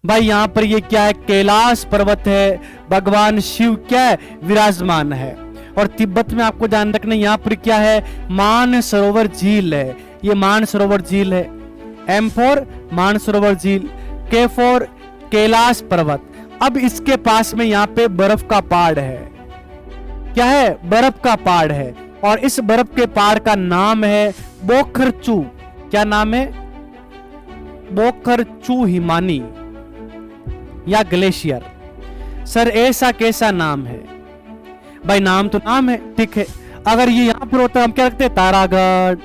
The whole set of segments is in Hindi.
भाई यहाँ पर ये क्या है, कैलाश पर्वत है, भगवान शिव क्या है, विराजमान है। और तिब्बत में आपको ध्यान रखना यहाँ पर क्या है, मानसरोवर झील है, ये मानसरोवर झील है। एम फॉर मानसरोवर झील, के फॉर कैलाश पर्वत। अब इसके पास में यहाँ पे बर्फ का पहाड़ है, क्या है, बर्फ का पहाड़ है। और इस बर्फ के पहाड़ का नाम है बोखरचू। क्या नाम है, बोखरचू हिमानी या ग्लेशियर। सर ऐसा कैसा नाम है? भाई नाम तो नाम है, ठीक है। अगर ये यहां पर होता हम क्या रखते हैं, तारागढ़,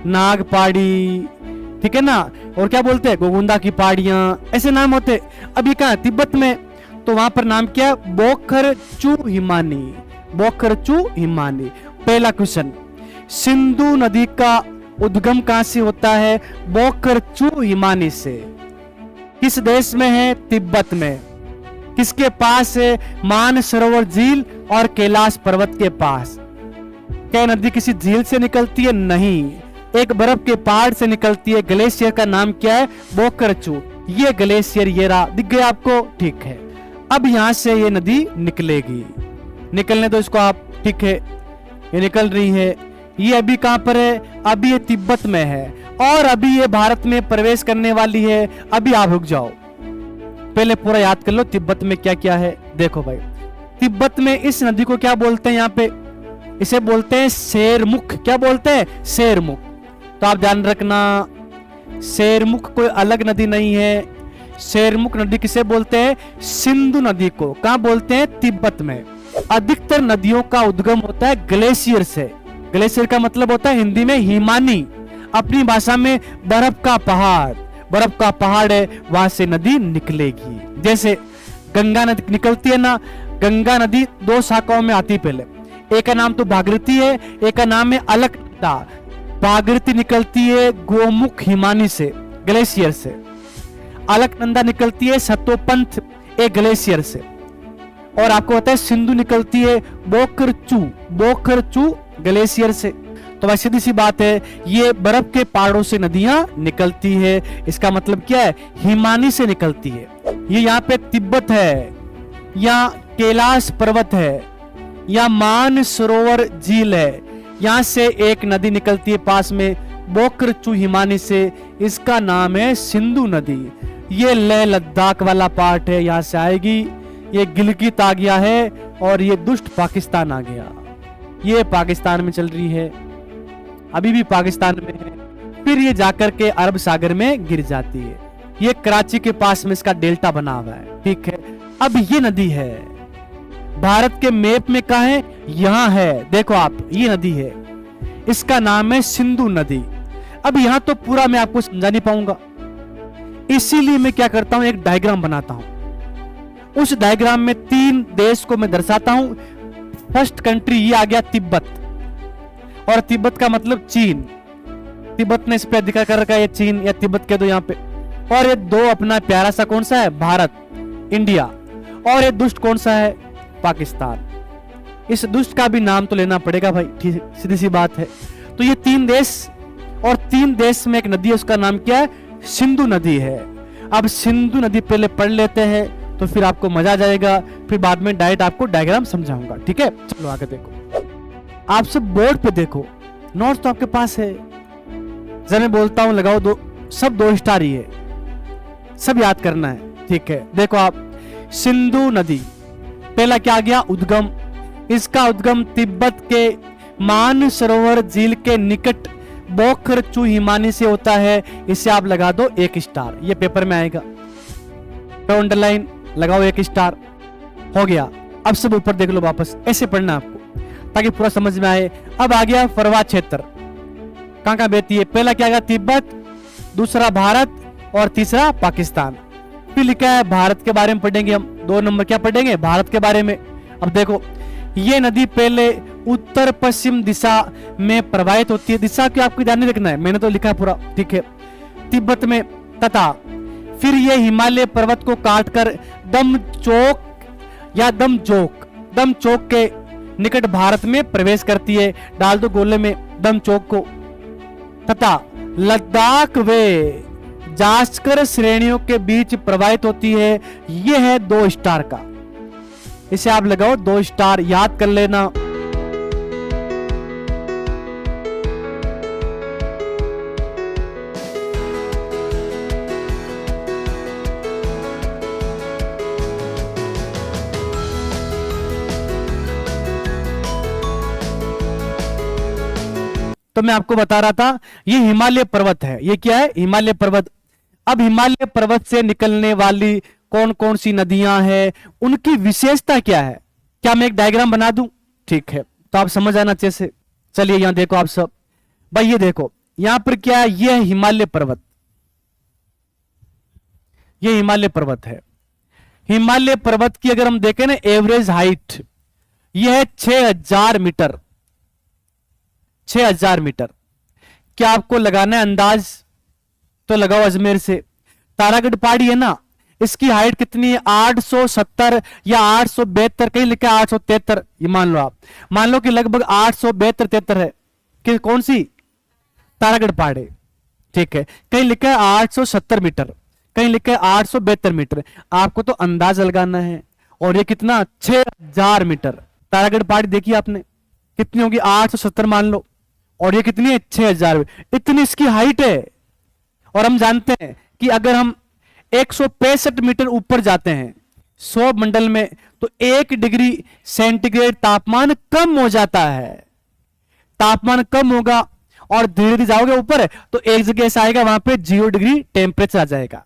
नागपाड़ी, ठीक है ना, और क्या बोलते हैं, गोगुंदा की पहाड़ियां, ऐसे नाम होते। अब ये कहा तिब्बत में, तो वहां पर नाम क्या, बोखरचू हिमानी, बोखरचू हिमानी। पहला क्वेश्चन, सिंधु नदी का उद्गम कहां से होता है, बोखरचू हिमानी से। किस देश में है, तिब्बत में। किसके पास है, मानसरोवर झील और कैलाश पर्वत के पास। क्या नदी किसी झील से निकलती है, नहीं, एक बर्फ के पहाड़ से निकलती है। ग्लेशियर का नाम क्या है, बोखरचू। ये ग्लेशियर ये रहा, दिख गया आपको, ठीक है। अब यहां से ये नदी निकलेगी, निकलने दो इसको आप, ठीक है, ये निकल रही है। ये अभी कहां पर है, अभी ये तिब्बत में है, और अभी ये भारत में प्रवेश करने वाली है। अभी आप रुक जाओ, पहले पूरा याद कर लो तिब्बत में क्या क्या है। देखो भाई, तिब्बत में इस नदी को क्या बोलते हैं, यहाँ पे इसे बोलते हैं शेरमुख। क्या बोलते हैं, शेरमुख। तो आप ध्यान रखना, शेरमुख कोई अलग नदी नहीं है। शेरमुख नदी किसे बोलते हैं, सिंधु नदी को। कहां बोलते हैं, तिब्बत में। अधिकतर नदियों का उद्गम होता है ग्लेशियर से। ग्लेशियर का मतलब होता है हिंदी में हिमानी, अपनी भाषा में बर्फ का पहाड़। बर्फ का पहाड़ है, वहां से नदी निकलेगी। जैसे गंगा नदी निकलती है ना, गंगा नदी दो शाखाओं में आती है। पहले एक का नाम तो भागीरथी है, एक का नाम है अलकनंदा। भागीरथी निकलती है गोमुख हिमानी से, ग्लेशियर से। अलकनंदा निकलती है सतोपंथ एक ग्लेशियर से। और आपको पता है सिंधु निकलती है बोखरचू, बोखरचू ग्लेशियर से। तो भाई सीधी सी बात है, ये बर्फ के पहाड़ों से नदियां निकलती है। इसका मतलब क्या है, हिमानी से निकलती है। ये यहाँ पे तिब्बत है, या कैलाश पर्वत है, या मानसरोवर झील है। यहाँ से एक नदी निकलती है पास में, बोखरचू हिमानी से। इसका नाम है सिंधु नदी। ये लेह लद्दाख वाला पार्ट है, यहाँ से आएगी। ये गिलगित आ गया है, और ये दुष्ट पाकिस्तान आ गया। ये पाकिस्तान में चल रही है, अभी भी पाकिस्तान में है। फिर ये जाकर के अरब सागर में गिर जाती है। ये कराची के पास में इसका डेल्टा बना हुआ है, ठीक है। अब ये नदी है, भारत के मैप में कहां है, यहां है। देखो आप, ये नदी है, इसका नाम है सिंधु नदी। अब यहां तो पूरा मैं आपको समझा नहीं पाऊंगा, इसीलिए मैं क्या करता हूं, एक डायग्राम बनाता हूं। उस डायग्राम में 3 देश को मैं दर्शाता हूं। फर्स्ट कंट्री ये आ गया तिब्बत, और तिब्बत का मतलब चीन। तिब्बत ने इस पे अधिकार कर रखा है, ये चीन या तिब्बत कह दो यहाँ पे। और ये दो अपना प्यारा सा कौन सा है, भारत, इंडिया। और ये दुष्ट कौन सा है, पाकिस्तान। इस दुष्ट का भी नाम तो लेना पड़ेगा भाई, ठीक, सीधी सी बात है। तो ये 3 देश, और 3 देश में एक नदी है, उसका नाम क्या है, सिंधु नदी है। अब सिंधु नदी पहले पढ़ लेते हैं, तो फिर आपको मजा आ जाएगा। फिर बाद में डायरेक्ट आपको डायग्राम समझाऊंगा, ठीक है। चलो आगे देखो, आप सब बोर्ड पे देखो, नोट्स तो आपके पास है। जब मैं बोलता हूं लगाओ दो, सब 2 स्टार ही है, सब याद करना है, ठीक है। देखो आप, सिंधु नदी, पहला क्या आ गया, उद्गम। इसका उद्गम तिब्बत के मानसरोवर झील के निकट बोखरचू हिमानी से होता है। इसे आप लगा दो 1 स्टार, ये पेपर में आएगा। तो अंडरलाइन लगाओ 1 स्टार, हो गया। अब सब ऊपर देख लो वापस, ऐसे पढ़ना आपको ताकि पूरा समझ में आए। अब आ गया परवा क्षेत्र, कहां बहती है। पहला क्या गया, तिब्बत, दूसरा भारत, और तीसरा पाकिस्तान। फिर लिखा है भारत के बारे में पढ़ेंगे हम, 2 नंबर क्या पढ़ेंगे, भारत के बारे में। अब देखो, ये नदी पहले उत्तर पश्चिम दिशा में प्रवाहित होती है। दिशा की आपको ध्यान नहीं रखना है, मैंने तो लिखा है पूरा, ठीक है। तिब्बत में, तथा फिर ये हिमालय पर्वत को काटकर दमचौक या दमचौक के निकट भारत में प्रवेश करती है। डाल दो गोले में दमचौक को। तथा लद्दाख व जांचकर श्रेणियों के बीच प्रवाहित होती है। यह है 2 स्टार का। इसे आप लगाओ 2 स्टार, याद कर लेना। तो मैं आपको बता रहा था ये हिमालय पर्वत है। ये क्या है? हिमालय पर्वत। अब हिमालय पर्वत से निकलने वाली कौन कौन सी नदियां हैं, उनकी विशेषता क्या है? क्या मैं एक डायग्राम बना दूं? ठीक है, तो आप समझ आना अच्छे से। चलिए यहां देखो आप सब भाई, ये देखो यहां पर क्या है, ये है हिमालय पर्वत। ये हिमालय पर्वत है। हिमालय पर्वत की अगर हम देखें ना एवरेज हाइट, यह है 6000 मीटर। 6000 मीटर। क्या आपको लगाना है अंदाज? तो लगाओ अजमेर से। तारागढ़ पहाड़ी है ना, इसकी हाइट कितनी है? 870 या 872, कहीं लिखा है 873। ये मान लो आप, मान लो कि लगभग 872-73 है कि कौन सी? तारागढ़ पहाड़ी। ठीक है, कहीं लिखा है 870 मीटर, कहीं लिखा है 872 मीटर। आपको तो अंदाज लगाना है। और ये कितना? 6000 मीटर। तारागढ़ पहाड़ी देखिए आपने कितनी होगी? 870 मान लो, और ये कितनी है? 6000। इतनी इसकी हाइट है। और हम जानते हैं कि अगर हम 165 मीटर ऊपर जाते हैं सौर मंडल में, तो 1 डिग्री सेंटीग्रेड तापमान कम हो जाता है। तापमान कम होगा और धीरे धीरे जाओगे ऊपर, तो एक जगह ऐसा आएगा वहां पे 0 डिग्री टेम्परेचर आ जाएगा,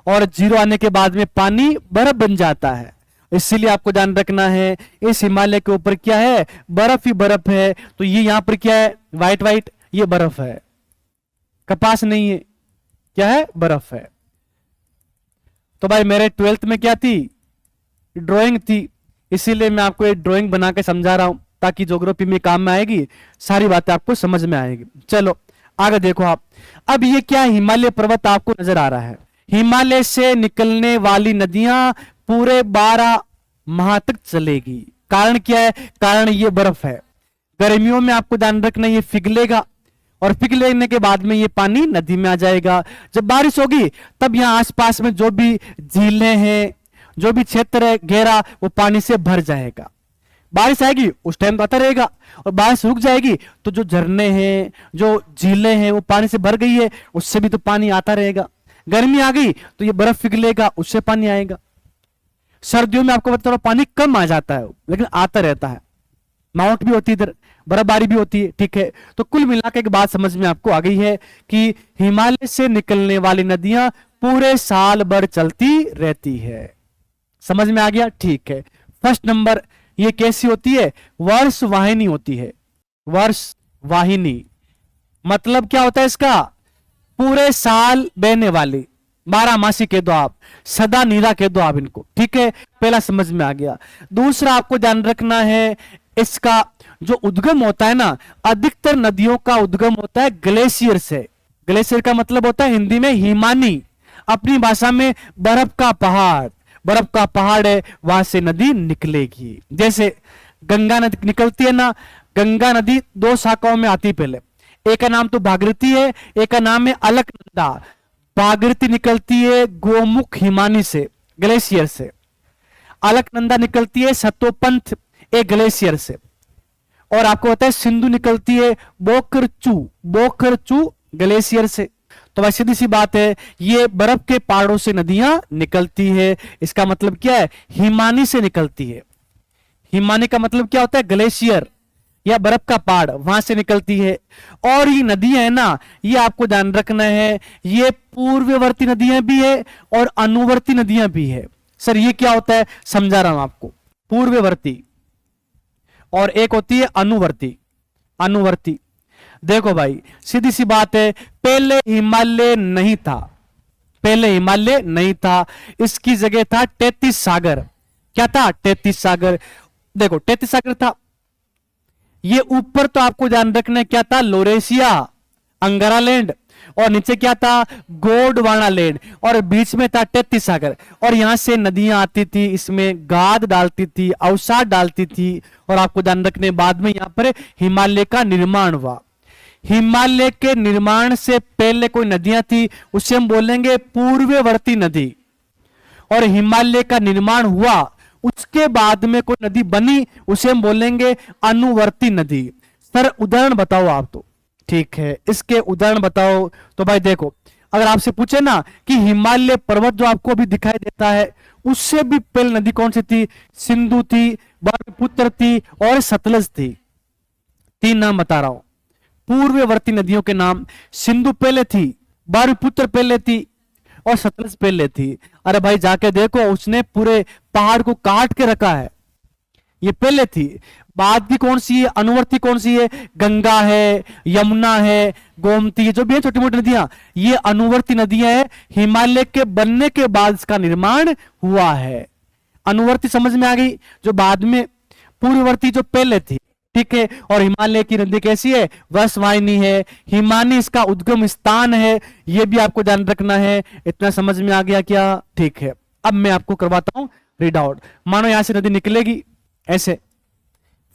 और 0 आने के बाद में पानी बर्फ बन जाता है। इसीलिए आपको ध्यान रखना है, इस हिमालय के ऊपर क्या है? बर्फ ही बर्फ है। तो ये यहां पर क्या है? व्हाइट व्हाइट, ये बर्फ है, कपास नहीं है। क्या है? बर्फ है। तो भाई मेरे 12th में क्या थी? ड्राइंग थी। इसीलिए मैं आपको एक ड्राइंग बना के समझा रहा हूं, ताकि ज्योग्राफी में काम में आएगी, सारी बातें आपको समझ में आएगी। चलो आगे देखो आप। अब ये क्या? हिमालय पर्वत आपको नजर आ रहा है। हिमालय से निकलने वाली नदियां पूरे 12 माह तक चलेगी। कारण क्या है? कारण ये बर्फ है। गर्मियों में आपको ध्यान रखना, ये पिघलेगा, और पिघलने के बाद में ये पानी नदी में आ जाएगा। जब बारिश होगी तब यहाँ आसपास में जो भी झीलें हैं, जो भी क्षेत्र है घेरा, वो पानी से भर जाएगा। बारिश आएगी उस टाइम तो आता रहेगा, और बारिश रुक जाएगी तो जो झरने हैं, जो झीलें हैं, वो पानी से भर गई है, उससे भी तो पानी आता रहेगा। गर्मी आ गई तो ये बर्फ पिघलेगा, उससे पानी आएगा। सर्दियों में आपको बता रहा पानी कम आ जाता है, लेकिन आता रहता है। माउंट भी होती है इधर, बर्फबारी भी होती है। ठीक है, तो कुल मिलाकर एक बात समझ में आपको आ गई है कि हिमालय से निकलने वाली नदियां पूरे साल भर चलती रहती है। समझ में आ गया? ठीक है। फर्स्ट नंबर, ये कैसी होती है? वर्ष वाहिनी होती है। वर्ष वाहिनी मतलब क्या होता है इसका? पूरे साल बहने वाली, 12 मासी कह दो आप, सदा नीरा कह दो आप इनको। ठीक है, पहला समझ में आ गया। दूसरा आपको ध्यान रखना है, इसका जो उद्गम होता है ना, अधिकतर नदियों का उद्गम होता है ग्लेशियर से। ग्लेशियर का मतलब होता है हिंदी में हिमानी, अपनी भाषा में बर्फ का पहाड़। बर्फ का पहाड़ है, वहां से नदी निकलेगी। जैसे गंगा नदी निकलती है ना, गंगा नदी 2 शाखाओं में आती है। पहले एक का नाम तो भागीरथी है, एक का नाम है अलकनंदा। भागीरथी निकलती है गोमुख हिमानी से, ग्लेशियर से। अलकनंदा निकलती है सतोपंथ, एक ग्लेशियर से। और आपको पता है सिंधु निकलती है बोखरचू ग्लेशियर से। तो वैसे सीधी सी बात है, ये बर्फ के पहाड़ों से नदियां निकलती है। इसका मतलब क्या है? हिमानी से निकलती है। हिमानी का मतलब क्या होता है? ग्लेशियर या बर्फ का पहाड़, वहां से निकलती है। और ये नदियां है ना, ये आपको ध्यान रखना है, ये पूर्ववर्ती नदियां भी है और अनुवर्ती नदियां भी है। सर ये क्या होता है? समझा रहा हूं आपको। पूर्ववर्ती और एक होती है अनुवर्ती। अनुवर्ती देखो भाई, सीधी सी बात है, पहले हिमालय नहीं था। पहले हिमालय नहीं था, इसकी जगह था 33 सागर। क्या था? 33 सागर। देखो 33 सागर था। ये ऊपर तो आपको ध्यान रखना क्या था? लोरेशिया, अंगारा लैंड, और नीचे क्या था? गोंडवाना लैंड, और बीच में था 33 सागर। और यहां से नदियां आती थी, इसमें गाद डालती थी, अवसाद डालती थी, और आपको ध्यान रखने बाद में यहां पर हिमालय का निर्माण हुआ। हिमालय के निर्माण से पहले कोई नदियां थी उसे हम बोलेंगे पूर्ववर्ती नदी, और हिमालय का निर्माण हुआ उसके बाद में कोई नदी बनी उसे हम बोलेंगे अनुवर्ती नदी। सर उदाहरण बताओ आप, तो ठीक है इसके उदाहरण बताओ। तो भाई देखो, अगर आपसे पूछे ना कि हिमालय पर्वत जो आपको अभी दिखाई देता है उससे भी पहले नदी कौन सी थी, सिंधु थी, ब्रह्मपुत्र थी और सतलज थी। तीन नाम बता रहा हूं पूर्ववर्ती नदियों के नाम। सिंधु पहले थी, ब्रह्मपुत्र पहले थी और सतलज पहले थी। अरे भाई जाके देखो, उसने पूरे पहाड़ को काट के रखा है। ये पहले थी। बाद की कौन सी है, अनुवर्ती कौन सी है, गंगा है, यमुना है, गोमती है, जो भी है छोटी मोटी नदियां, ये अनुवर्ती नदियां है। हिमालय के बनने के बाद इसका निर्माण हुआ है। अनुवर्ती समझ में आ गई, जो बाद में, पूर्ववर्ती जो पहले थी, ठीक है। और हिमालय की नदी कैसी है, वर्षवाहिनी है, हिमानी इसका उद्गम स्थान है, यह भी आपको ध्यान रखना है। इतना समझ में आ गया क्या, ठीक है। अब मैं आपको करवाता हूं रीड आउट। मानो यहां से नदी निकलेगी ऐसे,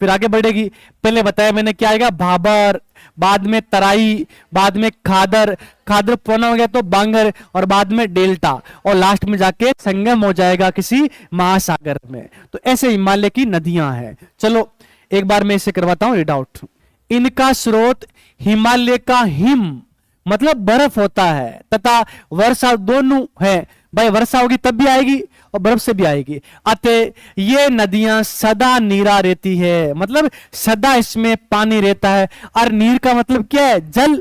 फिर आगे बढ़ेगी। पहले बताया मैंने क्या आएगा, भाबर, बाद में तराई, बाद में खादर, खादर पुराना हो गया तो बांगर, और बाद में डेल्टा, और लास्ट में जाके संगम हो जाएगा किसी महासागर में। तो ऐसे हिमालय की नदियां हैं। चलो एक बार मैं इसे करवाता हूं रीड आउट। इनका स्रोत हिमालय का हिम मतलब बर्फ होता है तथा वर्षा दोनों है। भाई वर्षा होगी तब भी आएगी और बर्फ से भी आएगी। अतः ये नदियां सदा नीरा रहती है, मतलब सदा इसमें पानी रहता है। और नीर का मतलब क्या है, जल,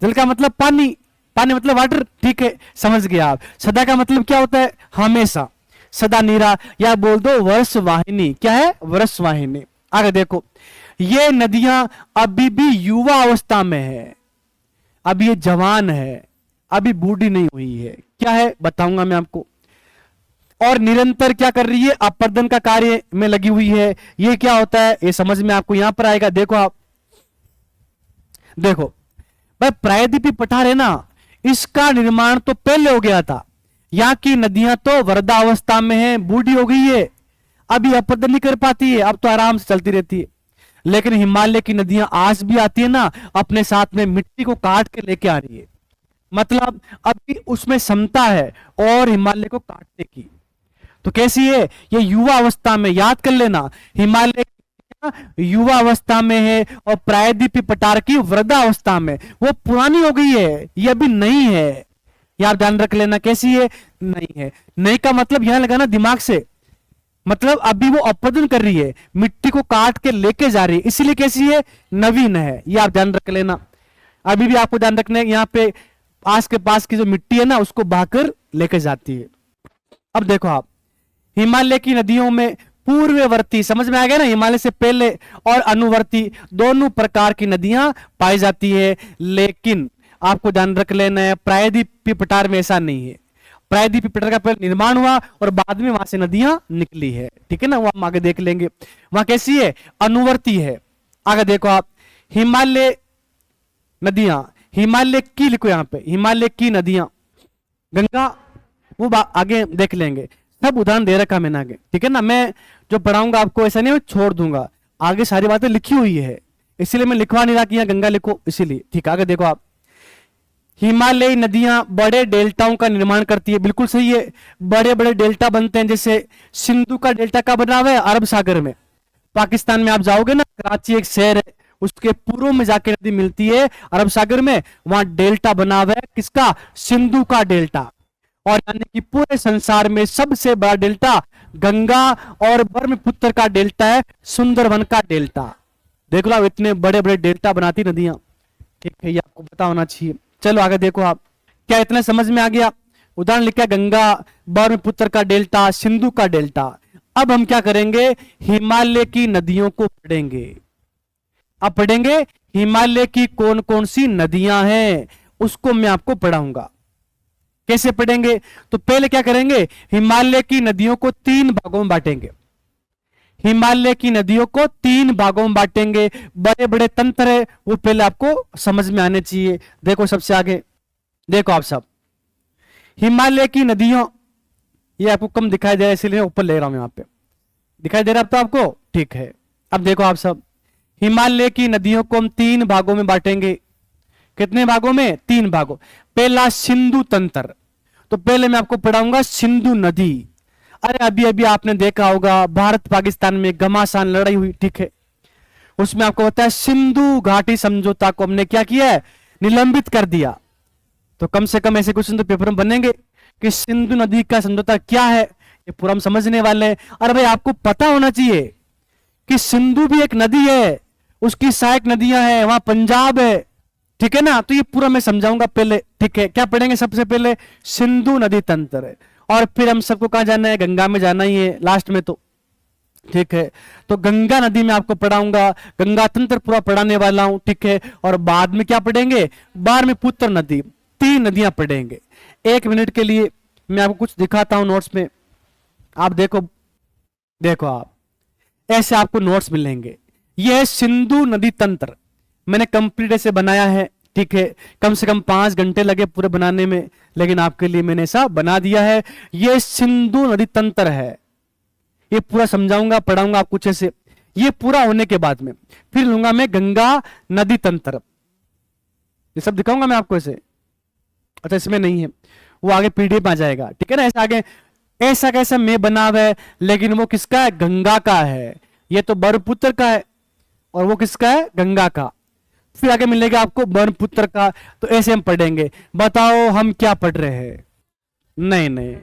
जल का मतलब पानी, पानी मतलब वाटर, ठीक है समझ गया आप। सदा का मतलब क्या होता है, हमेशा, सदा नीरा, या बोल दो वर्षवाहिनी। क्या है, वर्षवाहिनी। आगे देखो, ये नदियां अभी भी युवा अवस्था में है, अभी ये जवान है, अभी बूढ़ी नहीं हुई है। क्या है बताऊंगा मैं आपको। और निरंतर क्या कर रही है, अपर्दन का कार्य में लगी हुई है। ये क्या होता है ये समझ में आपको यहां पर आएगा। देखो आप, देखो भाई प्रायद्वीपीय पठार है ना, इसका निर्माण तो पहले हो गया था। यहां की नदियां तो वृद्धावस्था में है, बूढ़ी हो गई है, अभी अपर्दन नहीं कर पाती है, अब तो आराम से चलती रहती है। लेकिन हिमालय की नदियां आज भी आती है ना, अपने साथ में मिट्टी को काट के लेके आ रही है, मतलब अभी उसमें क्षमता है और हिमालय को काटने की। तो कैसी है ये, युवा अवस्था में, याद कर लेना, हिमालय युवा अवस्था में है और प्रायद्वीपीय पठार की वृद्धावस्था में। वो पुरानी हो गई है, ये अभी नई है, यार ध्यान रख लेना। कैसी है, नई है। नई का मतलब यहां लगाना दिमाग से, मतलब अभी वो अपर्दन कर रही है, मिट्टी को काट के लेके जा रही है, इसलिए कैसी है, नवीन है। ये आप ध्यान रख लेना। अभी भी आपको ध्यान रखना है, यहाँ पे आस के पास की जो मिट्टी है ना उसको बहाकर लेके जाती है। अब देखो आप, हिमालय की नदियों में पूर्ववर्ती, समझ में आ गया ना, हिमालय से पहले और अनुवर्ती दोनों प्रकार की नदियां पाई जाती है। लेकिन आपको ध्यान रख लेना है, प्रायद्वीपीय पठार में ऐसा नहीं है। प्रायद्वीपीय पठार का पहले निर्माण हुआ और बाद में वहां से नदियां निकली है, ठीक है ना, वो हम आगे देख लेंगे। वहां कैसी है, अनुवर्ती है। आगे देखो आप, हिमालय नदियां, हिमालय की लिखो यहां पे, हिमालय की नदियां, गंगा, वो आगे देख लेंगे। सब उदाहरण दे रखा मैंने आगे, ठीक है ना। मैं जो पढ़ाऊंगा आपको ऐसा नहीं मैं छोड़ दूंगा, आगे सारी बातें लिखी हुई है, इसीलिए मैं लिखवा नहीं रहा कि यहां गंगा लिखो, इसीलिए, ठीक है। आगे देखो आप, हिमालयी नदियां बड़े डेल्टाओं का निर्माण करती है, बिल्कुल सही है। बड़े बड़े डेल्टा बनते हैं, जैसे सिंधु का डेल्टा का बना हुआ है अरब सागर में। पाकिस्तान में आप जाओगे ना, कराची एक शहर है, उसके पूर्व में जाके नदी मिलती है अरब सागर में, वहां डेल्टा बना हुआ है, किसका, सिंधु का डेल्टा। और यानी कि पूरे संसार में सबसे बड़ा डेल्टा गंगा और ब्रह्मपुत्र का डेल्टा है, सुंदरवन का डेल्टा। देख लो, इतने बड़े बड़े डेल्टा बनाती नदियां, ठीक है, ये आपको पता होना चाहिए। चलो आगे देखो आप, क्या इतना समझ में आ गया। उदाहरण लिखा, गंगा, ब्रह्मपुत्र का डेल्टा, सिंधु का डेल्टा। अब हम क्या करेंगे, हिमालय की नदियों को पढ़ेंगे। अब पढ़ेंगे हिमालय की कौन कौन सी नदियां हैं, उसको मैं आपको पढ़ाऊंगा। कैसे पढ़ेंगे, तो पहले क्या करेंगे, हिमालय की नदियों को 3 भागों में बांटेंगे। हिमालय की नदियों को 3 भागों में बांटेंगे। बड़े बड़े तंत्र है, वो पहले आपको समझ में आने चाहिए। देखो सबसे आगे, देखो आप सब, हिमालय की नदियों, ये आपको कम दिखाई दे रहा है इसलिए ऊपर ले रहा हूं, यहां पे दिखाई दे रहा है तो आपको, ठीक है। अब देखो आप सब, हिमालय की नदियों को हम 3 भागों में बांटेंगे। कितने भागों में? 3 भागों। पहला सिंधु तंत्र, तो पहले मैं आपको पढ़ाऊंगा सिंधु नदी। अरे अभी अभी आपने देखा होगा भारत पाकिस्तान में घमासान लड़ाई हुई, ठीक है, उसमें आपको बताया सिंधु घाटी समझौता को हमने क्या किया है? निलंबित कर दिया। तो कम से कम ऐसे क्वेश्चन तो पेपर में बनेंगे कि सिंधु नदी का समझौता क्या है, ये पूरा हम समझने वाले हैं। अरे भाई आपको पता होना चाहिए कि सिंधु भी एक नदी है, उसकी सहायक नदियां हैं, वहां पंजाब है, ठीक है ना। तो ये पूरा मैं समझाऊंगा पहले, ठीक है। क्या पढ़ेंगे सबसे पहले? सिंधु नदी तंत्र है, और फिर हम सबको कहां जाना है? गंगा में जाना ही है लास्ट में, तो ठीक है। तो गंगा नदी में आपको पढ़ाऊंगा, गंगा तंत्र पूरा पढ़ाने वाला हूं, ठीक है। और बाद में क्या पढ़ेंगे? बाद में पुत्र नदी, 3 नदियां पढ़ेंगे। 1 मिनट के लिए मैं आपको कुछ दिखाता हूं नोट्स में, आप देखो, देखो आप, ऐसे आपको नोट्स मिलेंगे। यह है सिंधु नदी तंत्र, मैंने कंप्लीट ऐसे बनाया है, ठीक है। कम से कम 5 घंटे लगे पूरे बनाने में, लेकिन आपके लिए मैंने ऐसा बना दिया है। यह सिंधु नदी तंत्र है, ये पूरा समझाऊंगा, पढ़ाऊंगा आप कुछ ऐसे। ये पूरा होने के बाद में फिर लूंगा मैं गंगा नदी तंत्र, ये सब दिखाऊंगा मैं आपको ऐसे। अच्छा इसमें नहीं है, वो आगे पीडीएफ में आ जाएगा, ठीक है ना। ऐसा आगे ऐसा कैसा मैं बना हुआ है, लेकिन वो किसका है? गंगा का है। ये तो ब्रह्मपुत्र का है, और वो किसका है? गंगा का। फिर आगे मिलेगा आपको ब्रह्मपुत्र का। तो ऐसे हम पढ़ेंगे। बताओ हम क्या पढ़ रहे हैं? नहीं नहीं,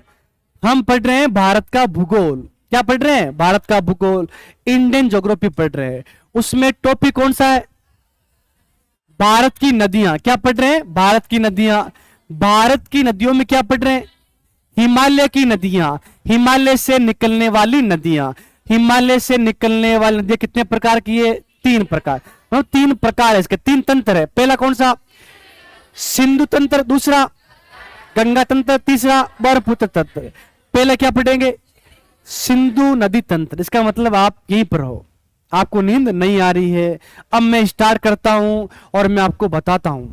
हम पढ़ रहे हैं भारत का भूगोल। क्या पढ़ रहे हैं? भारत का भूगोल, इंडियन ज्योग्राफी पढ़ रहे हैं। उसमें टॉपिक कौन सा है? भारत की नदियां। क्या पढ़ रहे हैं? भारत की नदियां। भारत की नदियों में क्या पढ़ रहे हैं? हिमालय की नदियां, हिमालय से निकलने वाली नदियां। हिमालय से निकलने वाली नदियां कितने प्रकार की है? 3 प्रकार। 3 प्रकार है इसके, 3 तंत्र है। पहला कौन सा? सिंधु तंत्र, दूसरा गंगा तंत्र, तीसरा ब्रह्मपुत्र तंत्र। पहले क्या पढ़ेंगे? सिंधु नदी तंत्र। इसका मतलब आप यहीं पर हो, आपको नींद नहीं आ रही है। अब मैं स्टार्ट करता हूं और मैं आपको बताता हूं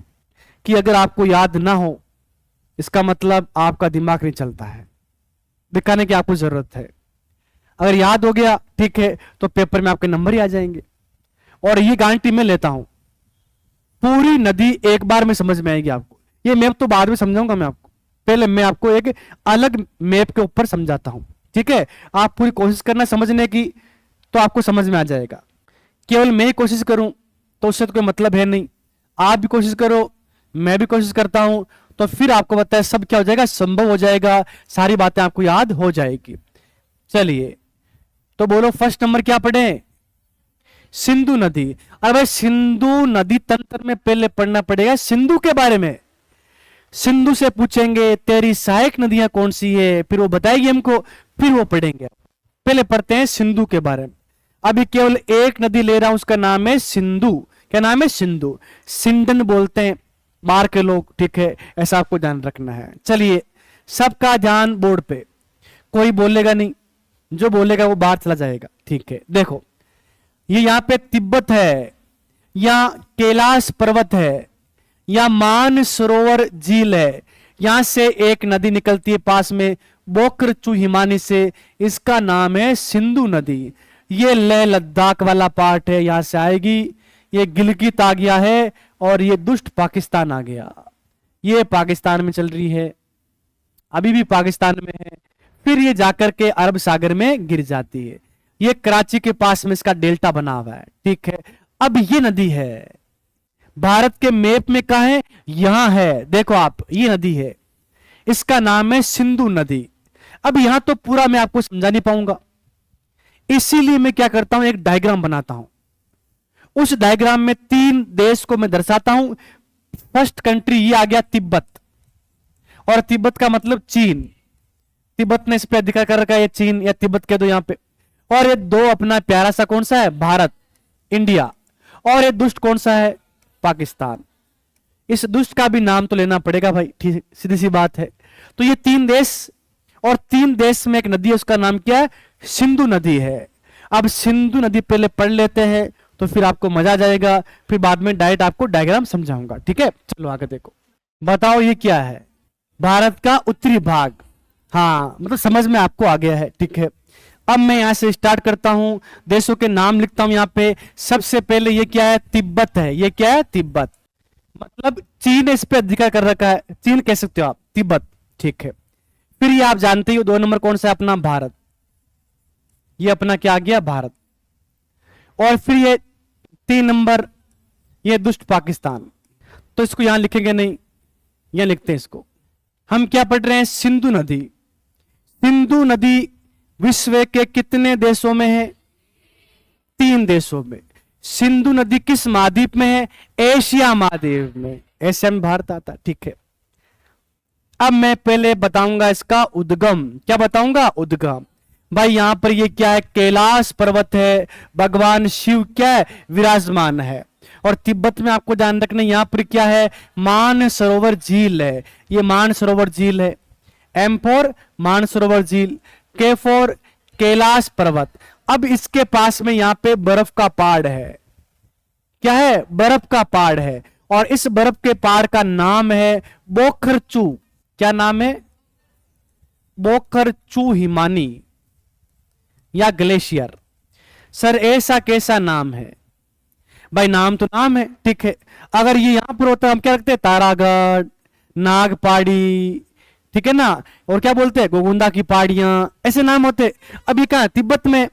कि अगर आपको याद ना हो, इसका मतलब आपका दिमाग नहीं चलता है, दिखाने की आपको जरूरत है। अगर याद हो गया, ठीक है, तो पेपर में आपके नंबर ही आ जाएंगे। और ये गारंटी मैं लेता हूं, पूरी नदी एक बार में समझ में आएगी आपको। ये मैप तो बाद में समझाऊंगा मैं आपको, पहले मैं आपको एक अलग मैप के ऊपर समझाता हूं, ठीक है। आप पूरी कोशिश करना समझने की, तो आपको समझ में आ जाएगा। केवल मैं ही कोशिश करूं तो उससे तो कोई मतलब है नहीं। आप भी कोशिश करो, मैं भी कोशिश करता हूं, तो फिर आपको बताया सब क्या हो जाएगा? संभव हो जाएगा, सारी बातें आपको याद हो जाएगी। चलिए तो बोलो फर्स्ट नंबर क्या पढ़े? सिंधु नदी। अब भाई सिंधु नदी तंत्र में पहले पढ़ना पड़ेगा सिंधु के बारे में। सिंधु से पूछेंगे तेरी सहायक नदियां कौन सी है, फिर वो बताएगी हमको, फिर वो पढ़ेंगे। पहले पढ़ते हैं सिंधु के बारे में। अभी केवल एक नदी ले रहा हूं, उसका नाम है सिंधु। क्या नाम है? सिंधु। सिंधन बोलते हैं बाहर के लोग, ठीक है, ऐसा आपको ध्यान रखना है। चलिए सबका ध्यान बोर्ड पे, कोई बोलेगा नहीं, जो बोलेगा वो बाहर चला जाएगा, ठीक है। देखो ये यहां पे तिब्बत है, या कैलाश पर्वत है, या मान सरोवर झील है। यहां से एक नदी निकलती है पास में बोकरचू हिमानी से, इसका नाम है सिंधु नदी। ये लेह लद्दाख वाला पार्ट है, यहां से आएगी। ये गिलगित आ गया है, और ये दुष्ट पाकिस्तान आ गया। ये पाकिस्तान में चल रही है, अभी भी पाकिस्तान में है। फिर ये जाकर के अरब सागर में गिर जाती है। ये कराची के पास में इसका डेल्टा बना हुआ है, ठीक है। अब ये नदी है, भारत के मैप में कहां है? यहां है, देखो आप, ये नदी है, इसका नाम है सिंधु नदी। अब यहां तो पूरा मैं आपको समझा नहीं पाऊंगा, इसीलिए मैं क्या करता हूं, एक डायग्राम बनाता हूं। उस डायग्राम में 3 देश को मैं दर्शाता हूं। फर्स्ट कंट्री ये आ गया तिब्बत, और तिब्बत का मतलब चीन। तिब्बत ने इस पे अधिकार कर रखा है, ये चीन या तिब्बत कह दो यहां पे। और ये 2 अपना प्यारा सा कौन सा है? भारत, इंडिया। और ये दुष्ट कौन सा है? पाकिस्तान। इस दुष्ट का भी नाम तो लेना पड़ेगा भाई, ठीक, सीधी सी बात है। तो ये 3 देश, और 3 देश में एक नदी है, उसका नाम क्या है? सिंधु नदी है। अब सिंधु नदी पहले पढ़ लेते हैं, तो फिर आपको मजा आ जाएगा। फिर बाद में डायरेक्ट आपको डायग्राम समझाऊंगा, ठीक है। चलो आगे देखो, बताओ ये क्या है? भारत का उत्तरी भाग। हाँ मतलब समझ में आपको आ गया है, ठीक है। अब मैं यहां से स्टार्ट करता हूं, देशों के नाम लिखता हूं यहां पे। सबसे पहले ये क्या है? तिब्बत है। ये क्या है? तिब्बत। मतलब चीन ने इस पे अधिकार कर रखा है, चीन कह सकते हो आप, तिब्बत। ठीक है। फिर ये आप जानते ही हो 2 नंबर कौन सा है अपना? भारत। ये अपना क्या आ गया? भारत। और फिर ये 3 नंबर, ये दुष्ट पाकिस्तान। तो इसको यहां लिखेंगे नहीं, यहां लिखते हैं इसको। हम क्या पढ़ रहे हैं? सिंधु नदी। सिंधु नदी विश्व के कितने देशों में है? 3 देशों में। सिंधु नदी किस महाद्वीप में है? एशिया महाद्वीप में। एशिया में भारत आता। ठीक है। अब मैं पहले बताऊंगा इसका उद्गम। क्या बताऊंगा? उद्गम। भाई यहां पर ये क्या है? कैलाश पर्वत है, भगवान शिव क्या है? विराजमान है। और तिब्बत में आपको ध्यान रखना यहां पर क्या है? मानसरोवर झील है। ये मानसरोवर झील है। एम फॉर मानसरोवर झील, के फॉर कैलाश पर्वत। अब इसके पास में यहां पे बर्फ का पहाड़ है। क्या है? बर्फ का पहाड़ है। और इस बर्फ के पहाड़ का नाम है बोखरचू। क्या नाम है? बोखरचू हिमानी या ग्लेशियर। सर ऐसा कैसा नाम है? भाई नाम तो नाम है, ठीक है। अगर ये यहां पर होता हम क्या रखते? तारागढ़, नागपाड़ी, ठीक है ना। और क्या बोलते हैं? गोगुंदा की पहाड़ियां, ऐसे नाम होते। अब ये कहां? तिब्बत में।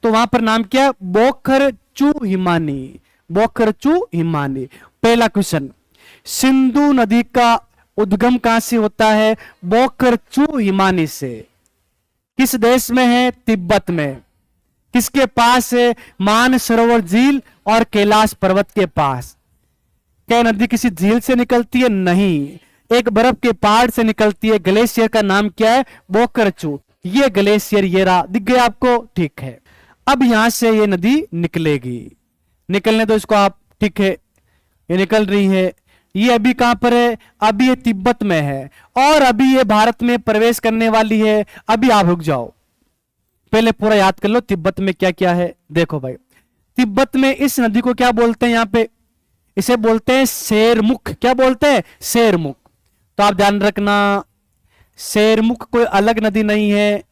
तो वहां पर नाम क्या? बोखरचू हिमानी। बोखरचू हिमानी। पहला क्वेश्चन, सिंधु नदी का उद्गम कहां से होता है? बोखरचू हिमानी से। किस देश में है? तिब्बत में। किसके पास है? मानसरोवर झील और कैलाश पर्वत के पास। क्या नदी किसी झील से निकलती है? नहीं, एक बर्फ के पहाड़ से निकलती है। ग्लेशियर का नाम क्या है? बोखरचू। ये ग्लेशियर ये रहा, दिख गया आपको? ठीक है। अब यहां से ये नदी निकलेगी, निकलने दो इसको आप, ठीक है। ये निकल रही है। ये अभी कहां पर है? अभी ये तिब्बत में है और अभी ये भारत में प्रवेश करने वाली है। अभी आप रुक जाओ, पहले पूरा याद कर लो तिब्बत में क्या क्या है। देखो भाई, तिब्बत में इस नदी को क्या बोलते हैं? यहां पे इसे बोलते हैं शेरमुख। क्या बोलते हैं? शेरमुख। तो आप ध्यान रखना, शेरमुख कोई अलग नदी नहीं है।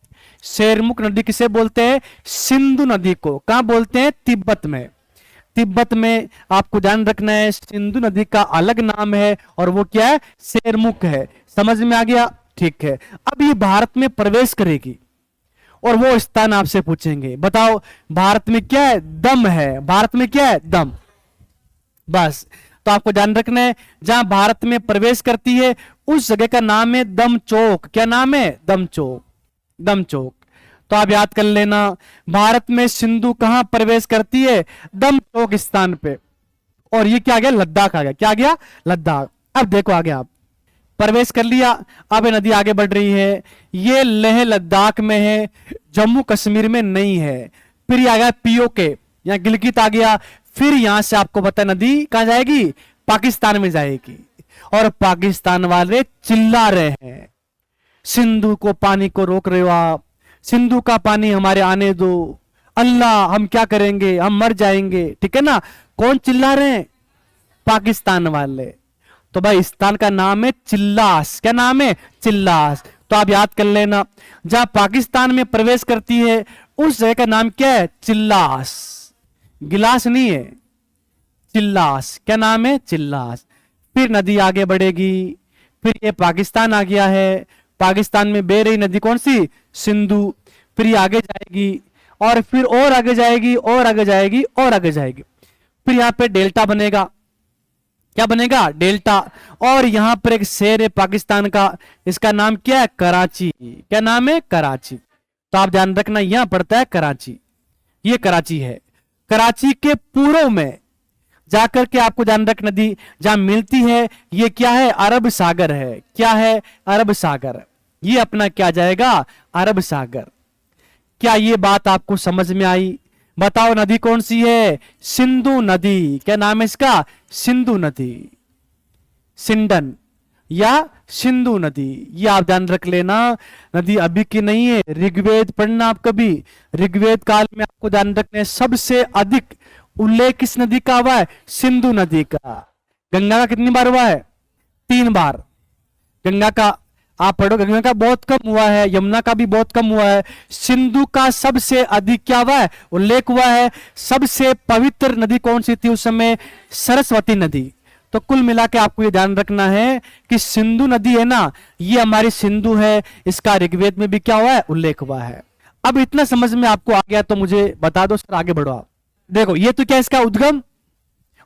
शेरमुख नदी किसे बोलते हैं? सिंधु नदी को। कहां बोलते हैं? तिब्बत में। तिब्बत में आपको ध्यान रखना है, सिंधु नदी का अलग नाम है और वो क्या है? शेरमुख है। समझ में आ गया? ठीक है। अब ये भारत में प्रवेश करेगी और वो स्थान आपसे पूछेंगे, बताओ भारत में क्या है? दम है। भारत में क्या है? दम। बस, तो आपको ध्यान रखना है, जहां भारत में प्रवेश करती है उस जगह का नाम है दम चौक। क्या नाम है? दम चौक। दम चौक। तो आप याद कर लेना, भारत में सिंधु कहां प्रवेश करती है? दम चौक स्थान पे। और ये क्या आ गया? लद्दाख आ गया। क्या आ गया? लद्दाख। अब देखो आगे, आप प्रवेश कर लिया। अब ये नदी आगे बढ़ रही है। ये लेह लद्दाख में है, जम्मू कश्मीर में नहीं है। फिर ये आ गया पीओके, यहां गिलगित आ गया। फिर यहां से आपको पता नदी कहां जाएगी? पाकिस्तान में जाएगी। और पाकिस्तान वाले चिल्ला रहे हैं, सिंधु को पानी को रोक रहे हो आप, सिंधु का पानी हमारे आने दो, अल्लाह हम क्या करेंगे, हम मर जाएंगे। ठीक है ना। कौन चिल्ला रहे हैं? पाकिस्तान वाले। तो भाई स्थान का नाम है चिल्लास। क्या नाम है? चिल्लास। तो आप याद कर लेना, जहां पाकिस्तान में प्रवेश करती है उस जगह का नाम क्या है? चिल्लास। गिलास नहीं है, चिल्लास। क्या नाम है? चिल्लास। फिर नदी आगे बढ़ेगी। फिर ये पाकिस्तान आ गया है। पाकिस्तान में बह रही नदी कौन सी? सिंधु। फिर ये आगे जाएगी और फिर और आगे जाएगी और आगे जाएगी और आगे जाएगी। फिर यहां पे डेल्टा बनेगा। क्या बनेगा? डेल्टा। और यहां पर एक शहर है पाकिस्तान का, इसका नाम क्या है? कराची। क्या नाम है? कराची। तो आप ध्यान रखना, यहां पड़ता है कराची। ये कराची है। कराची के पूर्व में जाकर के आपको ध्यान रख, नदी जहां मिलती है ये क्या है? अरब सागर है। क्या है? अरब सागर। ये अपना क्या जाएगा? अरब सागर। क्या ये बात आपको समझ में आई? बताओ नदी कौन सी है? सिंधु नदी। क्या नाम है इसका? सिंधु नदी। सिंडन या सिंधु नदी। ये आप ध्यान रख लेना, नदी अभी की नहीं है। ऋग्वेद पढ़ना आप कभी, ऋग्वेद काल में आपको ध्यान रखना, सबसे अधिक उल्लेख किस नदी का हुआ है? सिंधु नदी का। गंगा का कितनी बार हुआ है? 3 बार। गंगा का आप पढ़ोगे गंगा का बहुत कम हुआ है, यमुना का भी बहुत कम हुआ है, सिंधु का सबसे अधिक क्या हुआ है, उल्लेख हुआ है। सबसे पवित्र नदी कौन सी थी उस समय, सरस्वती नदी। तो कुल मिला के आपको ये ध्यान रखना है कि सिंधु नदी है ना, ये हमारी सिंधु है, इसका ऋग्वेद में भी क्या हुआ है, उल्लेख हुआ है। अब इतना समझ में आपको आ गया तो मुझे बता दो सर, आगे बढ़ो आप। देखो ये तो क्या है इसका उद्गम,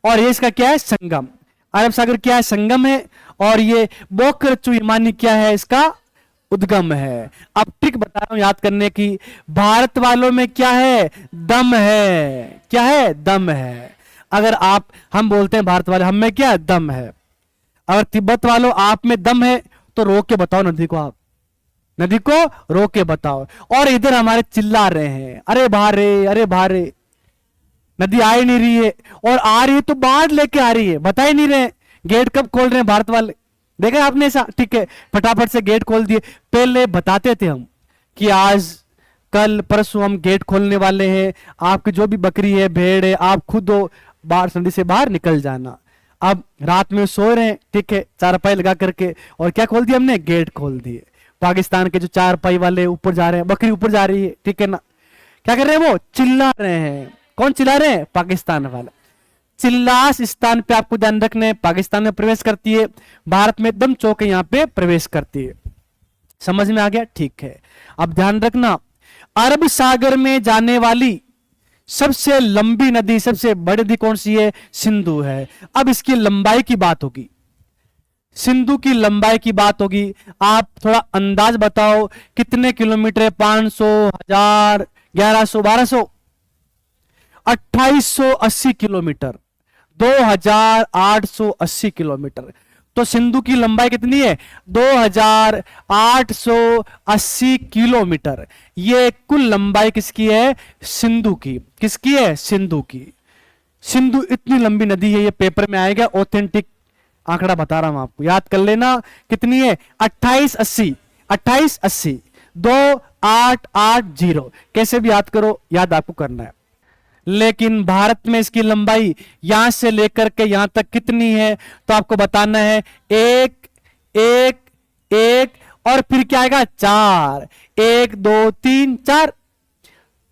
और ये इसका क्या है, संगम। अरब सागर क्या है, संगम है, और ये बोकरचू हिमानी क्या है, इसका उद्गम है। अब ट्रिक बता रहा हूं याद करने की, भारत वालों में क्या है, दम है। क्या है, दम है। अगर आप, हम बोलते हैं भारत वाले, हम में क्या है, दम है। अगर तिब्बत वालों आप में दम है तो रोक के बताओ नदी को, आप नदी को रोक के बताओ। और इधर हमारे चिल्ला रहे हैं, अरे भारे, अरे भारे, नदी आ ही नहीं रही है, और आ रही है तो बाढ़ लेके आ रही है, बता ही नहीं रहे गेट कब खोल रहे हैं भारत वाले। देखा आपने ऐसा, ठीक है, फटाफट से गेट खोल दिए। पहले बताते थे हम कि आज कल परसों हम गेट खोलने वाले हैं, आपकी जो भी बकरी है, भेड़ है, आप खुद हो बाहर नदी से बाहर निकल जाना। अब रात में सो रहे हैं, ठीक है, चारपाई लगा करके, और क्या खोल दिया हमने, गेट खोल दिए। पाकिस्तान के जो चारपाई वाले ऊपर जा रहे हैं, बकरी ऊपर जा रही है, ठीक है ना, क्या कर रहे हैं, वो चिल्ला रहे हैं। कौन चिल्ला रहे हैं, पाकिस्तान वाला। चिल्लास स्थान पे आपको ध्यान रखना है, पाकिस्तान में प्रवेश करती है, भारत में एकदम चौक यहाँ पे प्रवेश करती है। समझ में आ गया, ठीक है। अब ध्यान रखना, अरब सागर में जाने वाली सबसे लंबी नदी, सबसे बड़ी नदी कौन सी है, सिंधु है। अब इसकी लंबाई की बात होगी, सिंधु की लंबाई की बात होगी। आप थोड़ा अंदाज बताओ कितने किलोमीटर है, 500, 1000, 1100, 1200, 2880 किलोमीटर, 2880 किलोमीटर। तो सिंधु की लंबाई कितनी है, 2880 किलोमीटर। ये कुल लंबाई किसकी है, सिंधु की। किसकी है, सिंधु की। सिंधु इतनी लंबी नदी है, ये पेपर में आएगा, ऑथेंटिक आंकड़ा बता रहा हूं आपको, याद कर लेना। कितनी है, 2880, 2880, 2880। कैसे भी याद करो, याद आपको करना है। लेकिन भारत में इसकी लंबाई यहां से लेकर के यहां तक कितनी है, तो आपको बताना है, एक एक एक, और फिर क्या आएगा, 4, 1 2 3 4।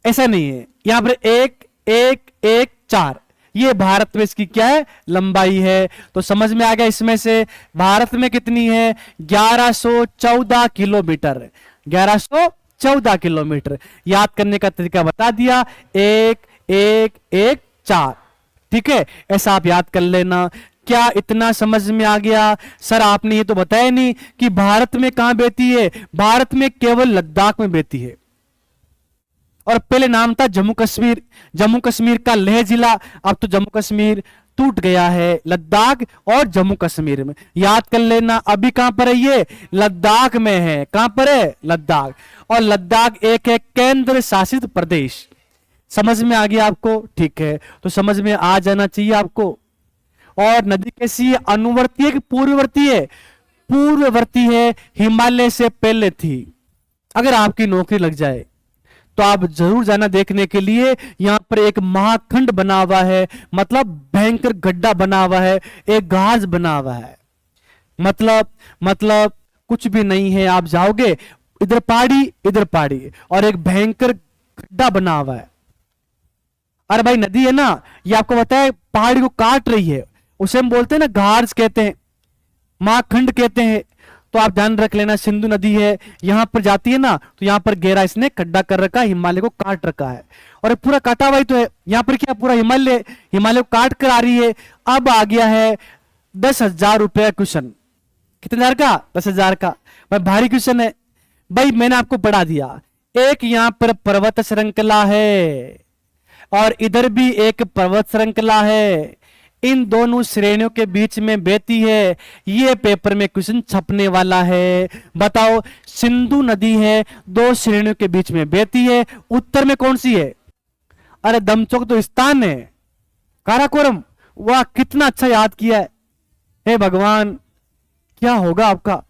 ऐसा नहीं है, यहां पर 1 1 1 4, ये भारत में इसकी क्या है, लंबाई है। तो समझ में आ गया, इसमें से भारत में कितनी है, 1114 किलोमीटर, 1114 किलोमीटर। याद करने का तरीका बता दिया, 1 1 1 4, ठीक है, ऐसा आप याद कर लेना। क्या इतना समझ में आ गया? सर आपने ये तो बताया नहीं कि भारत में कहां बहती है, भारत में केवल लद्दाख में बहती है, और पहले नाम था जम्मू कश्मीर, जम्मू कश्मीर का लेह जिला। अब तो जम्मू कश्मीर टूट गया है, लद्दाख और जम्मू कश्मीर में। याद कर लेना, अभी कहां पर है ये, लद्दाख में है। कहां पर है, लद्दाख। और लद्दाख एक है केंद्र शासित प्रदेश। समझ में आ गया आपको, ठीक है, तो समझ में आ जाना चाहिए आपको। और नदी कैसी है, अनुवर्ती है कि पूर्ववर्ती है, पूर्ववर्ती है, हिमालय से पहले थी। अगर आपकी नौकरी लग जाए तो आप जरूर जाना देखने के लिए, यहां पर एक महाखंड बना हुआ है, मतलब भयंकर गड्ढा बना हुआ है, एक घास बना हुआ है, मतलब कुछ भी नहीं है। आप जाओगे, इधर पहाड़ी, और एक भयंकर गड्ढा बना हुआ है। अरे भाई नदी है ना, ये आपको पता है पहाड़ी को काट रही है, उसे हम बोलते हैं ना घास कहते हैं, महाखंड कहते हैं। तो आप ध्यान रख लेना, सिंधु नदी है, यहां पर जाती है ना, तो यहां पर गहरा इसने खड्डा कर रखा है, हिमालय को काट रखा है, और पूरा काटा हुआ ही तो है। यहां पर क्या, पूरा हिमालय को काट कर आ रही है। अब आ गया है 10,000 रुपया क्वेश्चन। कितने हजार का, 10,000 का। भाई भारी क्वेश्चन है भाई, मैंने आपको पढ़ा दिया। एक यहां पर पर्वत श्रृंखला है, और इधर भी एक पर्वत श्रृंखला है, इन दोनों श्रेणियों के बीच में बहती है। ये पेपर में क्वेश्चन छपने वाला है। बताओ, सिंधु नदी है, 2 श्रेणियों के बीच में बहती है, उत्तर में कौन सी है? अरे दमचौक तो स्थान है, काराकोरम। वाह, कितना अच्छा याद किया है, हे भगवान, क्या होगा आपका?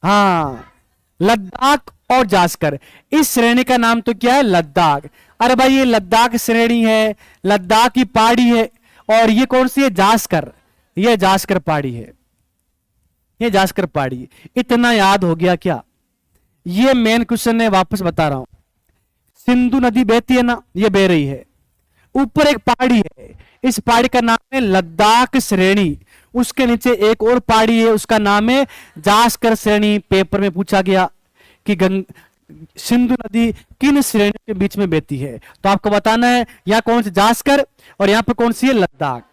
हाँ, लद्दाख और जास्कर, इस श्रेणी का नाम तो क्या है, लद्दाख। अरे भाई ये लद्दाख श्रेणी है, लद्दाख की पहाड़ी है, और ये कौन सी है, जास्कर, ये जास्कर पहाड़ी है। ये जास्कर पहाड़ी। इतना याद हो गया क्या? ये मेन क्वेश्चन है, वापस बता रहा हूं। सिंधु नदी बहती है ना, ये बह रही है, ऊपर एक पहाड़ी है, इस पहाड़ी का नाम है लद्दाख श्रेणी। उसके नीचे एक और पहाड़ी है, उसका नाम है जास्कर श्रेणी। पेपर में पूछा गया कि सिंधु नदी किन श्रेणियों के बीच में बहती है, तो आपको बताना है यहां कौन सी जास्कर और यहां पर कौन सी है लद्दाख।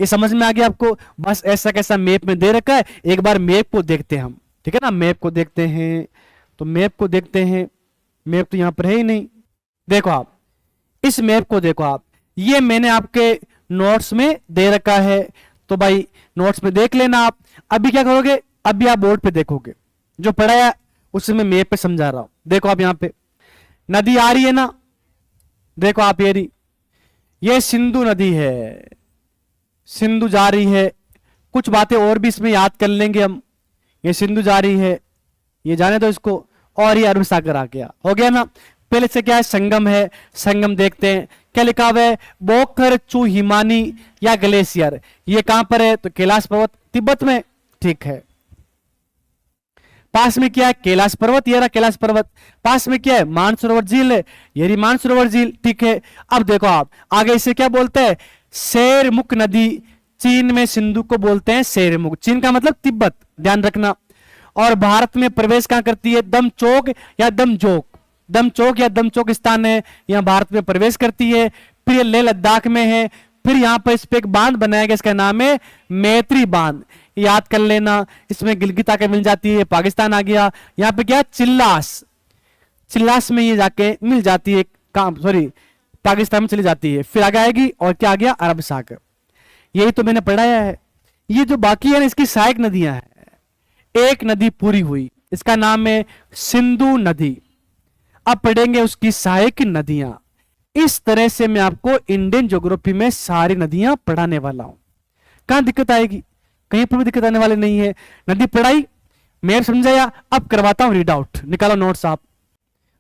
ये समझ में आ गया आपको? बस ऐसा कैसा मैप में दे रखा है, एक बार मैप को देखते हैं हम, ठीक है ना। मैप को देखते हैं, तो मैप को देखते हैं। मैप तो यहां पर है ही नहीं। देखो आप इस मैप को देखो आप, ये मैंने आपके नोट्स में दे रखा है, तो भाई नोट्स में देख लेना आप। अभी क्या करोगे, अभी आप बोर्ड पे देखोगे, जो पढ़ाया उसमें मैप पे समझा रहा हूं। देखो आप यहां पे नदी आ रही है ना, देखो आप ये सिंधु नदी है, सिंधु जा रही है। कुछ बातें और भी इसमें याद कर लेंगे हम। ये सिंधु जा रही है, ये जाने दो इसको, और ये अरब सागर आ गया, हो गया ना। पहले से क्या है, संगम है, संगम देखते हैं। क्या लिखा हुआ है, बोखर चू हिमानी या ग्लेशियर। ये कहां पर है, तो कैलाश पर्वत तिब्बत में, ठीक है। पास में क्या है, कैलाश पर्वत, ये रहा कैलाश पर्वत। पास में क्या है, मानसरोवर झील है, ये रही मानसरोवर झील, ठीक है। अब देखो आप आगे इसे क्या बोलते हैं, शेरमुख नदी। चीन में सिंधु को बोलते हैं शेरमुख, चीन का मतलब तिब्बत, ध्यान रखना। और भारत में प्रवेश कहां करती है, दमचौक या दमजोक, दमचौक या दमचौक स्थान है, यहां भारत में प्रवेश करती है। फिर लेह लद्दाख में है। फिर यहां पर इस पे एक बांध बनाया गया, इसका नाम है मैत्री बांध, याद कर लेना। इसमें गिलगित आके मिल जाती है, पाकिस्तान आ गया। यहां पे क्या, चिल्लास, चिल्लास में ये जाके मिल जाती है, काम सॉरी पाकिस्तान में चली जाती है। फिर आगे आएगी, और क्या आ गया, अरब सागर। यही तो मैंने पढ़ाया है। ये जो बाकी है ना, इसकी सहायक नदियां हैं। एक नदी पूरी हुई, इसका नाम है सिंधु नदी। अब पढ़ेंगे उसकी सहायक नदियां। इस तरह से मैं आपको इंडियन ज्योग्राफी में सारी नदियां पढ़ाने वाला हूं। कहां दिक्कत आएगी, कहीं पर भी दिक्कत आने वाली नहीं है। नदी पढ़ाई, मैप समझाया, अब करवाता हूं रीड आउट। निकालो नोट्स आप।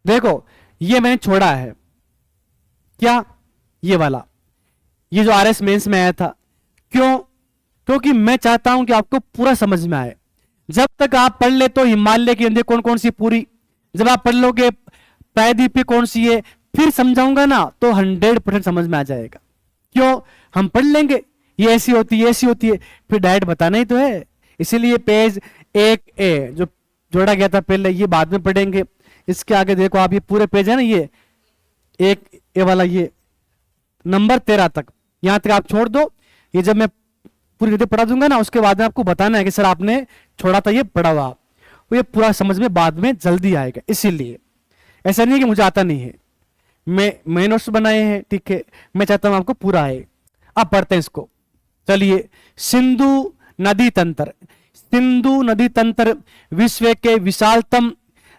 देखो ये मैंने छोड़ा है, क्या, ये वाला, ये जो आरएस मेंस में आया था। क्यों, क्योंकि मैं चाहता हूं कि आपको पूरा समझ में आए। जब तक आप पढ़ ले तो हिमालय की नदी कौन कौन सी पूरी, जब आप पढ़ लोगे प्रायद्वीपीय कौन सी है, फिर समझाऊंगा ना, तो 100% समझ में आ जाएगा। क्यों, हम पढ़ लेंगे ये ऐसी होती है, ऐसी होती है, फिर डायरेक्ट बताना ही तो है। इसीलिए पेज 1A जो जोड़ा गया था पहले, ये बाद में पढ़ेंगे। इसके आगे देखो आप, ये पूरे पेज है ना, ये 1A वाला, ये नंबर 13 तक, यहां तक आप छोड़ दो। ये जब मैं पूरी रीति पढ़ा दूंगा ना, उसके बाद में आपको बताना है कि सर आपने छोड़ा था, ये पढ़ा हुआ, वो ये पूरा समझ में बाद में जल्दी आएगा। इसीलिए ऐसा नहीं है कि मुझे आता नहीं है, मैं नोट्स बनाए हैं, ठीक है। मैं चाहता हूं आपको पूरा आए। अब पढ़ते हैं इसको, चलिए। सिंधु नदी तंत्र। सिंधु नदी तंत्र विश्व के विशालतम